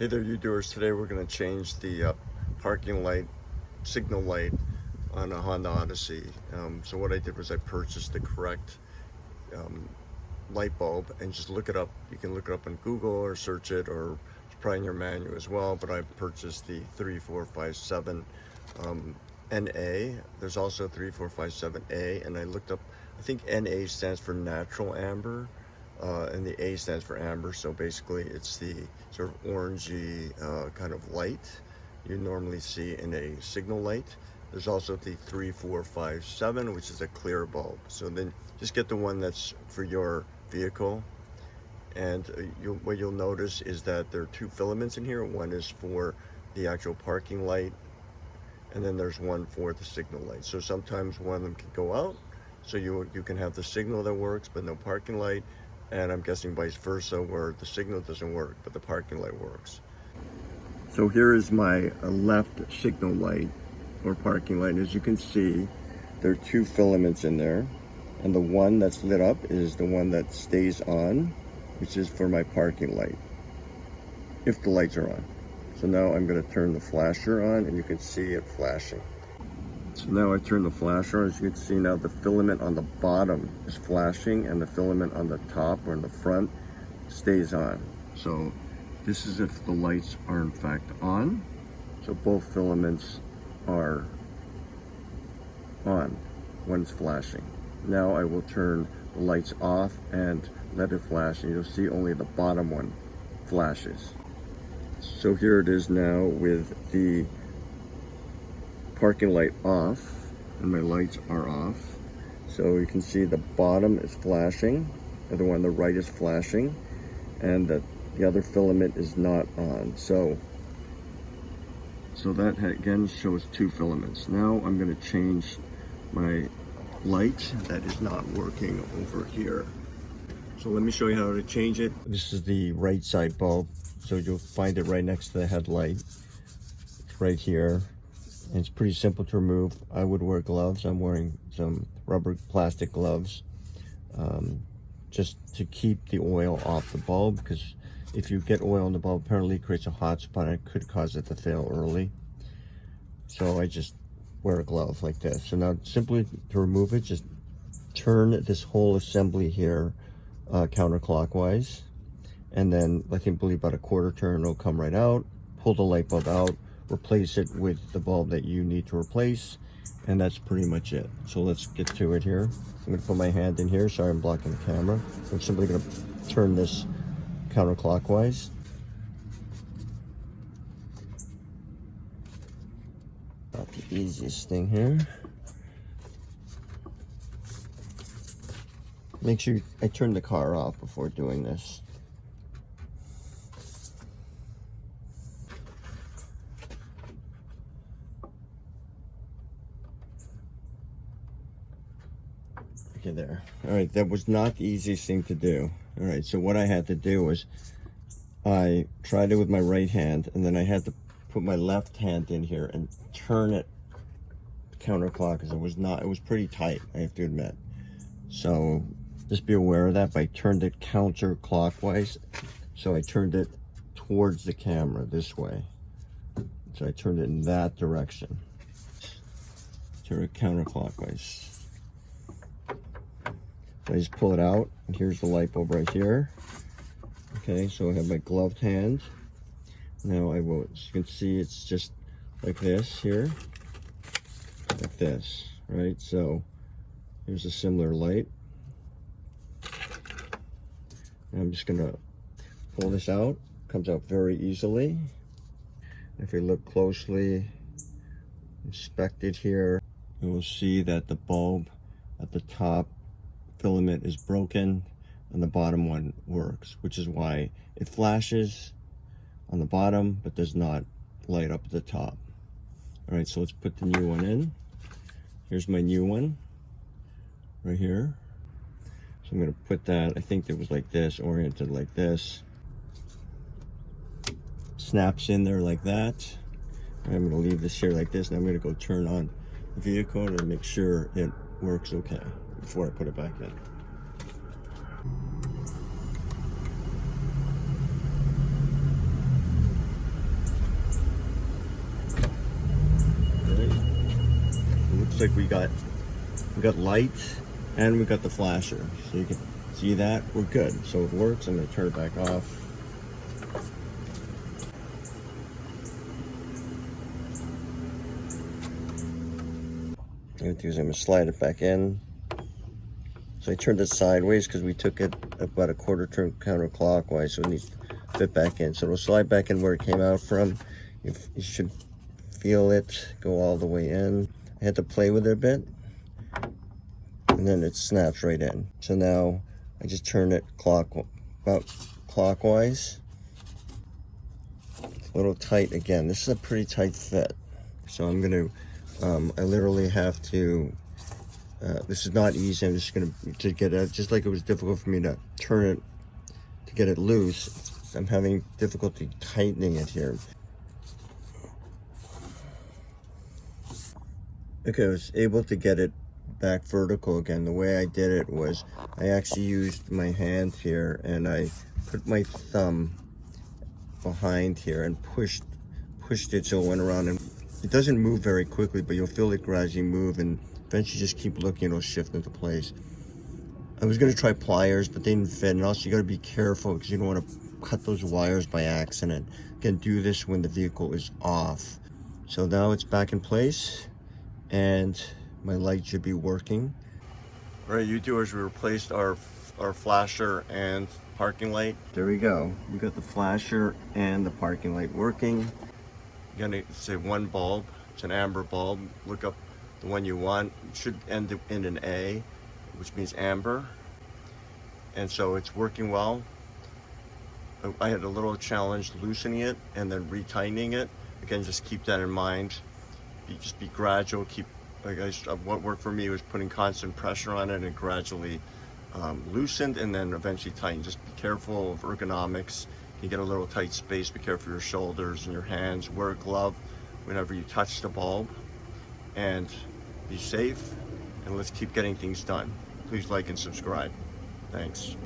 Hey there, You Doers. Today we're going to change the parking light, signal light on a Honda Odyssey. So what I did was I purchased the correct light bulb and just look it up. You can look it up on Google or search it, or it's probably in your manual as well, but I purchased the 3457 NA. There's also 3457A, and I looked up, I think NA stands for natural amber. And the A stands for amber, so basically it's the sort of orangey kind of light you normally see in a signal light. There's also the 3457, which is a clear bulb. So then just get the one that's for your vehicle. And what you'll notice is that there are two filaments in here. One is for the actual parking light, and then there's one for the signal light. So sometimes one of them can go out, so you can have the signal that works but no parking light. And I'm guessing vice versa, where the signal doesn't work, but the parking light works. So here is my left signal light or parking light. As you can see, there are two filaments in there. And the one that's lit up is the one that stays on, which is for my parking light, if the lights are on. So now I'm gonna turn the flasher on, and you can see it flashing. So now I turn the flasher on. As you can see now, the filament on the bottom is flashing and the filament on the top or in the front stays on. So this is if the lights are in fact on. So both filaments are on when it's flashing. Now I will turn the lights off and let it flash, and you'll see only the bottom one flashes. So here it is now with the parking light off, and my lights are off. So you can see the bottom is flashing, and the one on the right is flashing, and the other filament is not on. So that again shows two filaments. Now I'm going to change my light that is not working over here. So let me show you how to change it. This is the right side bulb, so you'll find it right next to the headlight. It's right here. And it's pretty simple to remove. I would wear gloves. I'm wearing some rubber plastic gloves just to keep the oil off the bulb, because if you get oil in the bulb, apparently it creates a hot spot and it could cause it to fail early. So I just wear a glove like this. So now simply to remove it, just turn this whole assembly here counterclockwise, and then I believe about a quarter turn, it'll come right out. Pull the light bulb out, replace it with the bulb that you need to replace, and that's pretty much it. So let's get to it here. I'm gonna put my hand in here. Sorry, I'm blocking the camera. I'm simply gonna turn this counterclockwise. Not the easiest thing here. Make sure I turn the car off before doing this. Okay, there. All right, that was not the easiest thing to do. All right, so what I had to do was I tried it with my right hand, and then I had to put my left hand in here and turn it counterclockwise. It was pretty tight, I have to admit. So just be aware of that. But I turned it counterclockwise, so I turned it towards the camera this way. So I turned it in that direction. Turn it counterclockwise. So I just pull it out, and here's the light bulb right here. Okay, so I have my gloved hand. Now I will, as you can see, it's just like this here, like this, right? So here's a similar light. And I'm just gonna pull this out. Comes out very easily. If you look closely, inspect it here, you will see that the bulb at the top filament is broken and the bottom one works, which is why it flashes on the bottom but does not light up at the top. All right, so let's put the new one in. Here's my new one right here. So I'm going to put that, I think it was like this, oriented like this. Snaps in there like that. And I'm going to leave this here like this, and I'm going to go turn on the vehicle to make sure it works okay before I put it back in. like we got light and we got the flasher. So you can see that we're good. So it works. I'm gonna turn it back off. What I'm gonna slide it back in. So I turned it sideways because we took it about a quarter turn counterclockwise, so it needs to fit back in. So it'll slide back in where it came out from. You should feel it go all the way in. I had to play with it a bit, and then it snaps right in. So now I just turn it about clockwise. It's a little tight again. This is a pretty tight fit. So I'm gonna, I literally have to, this is not easy. I'm just gonna, to get it, just like it was difficult for me to turn it, to get it loose, I'm having difficulty tightening it here. Okay, I was able to get it back vertical again. The way I did it was I actually used my hand here and I put my thumb behind here and pushed it so it went around, and it doesn't move very quickly, but you'll feel it gradually move, and eventually just keep looking, it'll shift into place. I was gonna try pliers, but they didn't fit, and also you gotta be careful because you don't want to cut those wires by accident. You can do this when the vehicle is off. So now it's back in place and my light should be working. All right, You Doers, we replaced our flasher and parking light. There we go. We got the flasher and the parking light working. You're gonna say one bulb. It's an amber bulb. Look up the one you want. It should end in an A, which means amber. And so it's working well. I had a little challenge loosening it and then retightening it. Again, just keep that in mind. Just be gradual. Keep, what worked for me was putting constant pressure on it and gradually loosened and then eventually tightened. Just be careful of ergonomics. You get a little tight space. Be careful of your shoulders and your hands. Wear a glove whenever you touch the bulb, and be safe. And let's keep getting things done. Please like and subscribe. Thanks.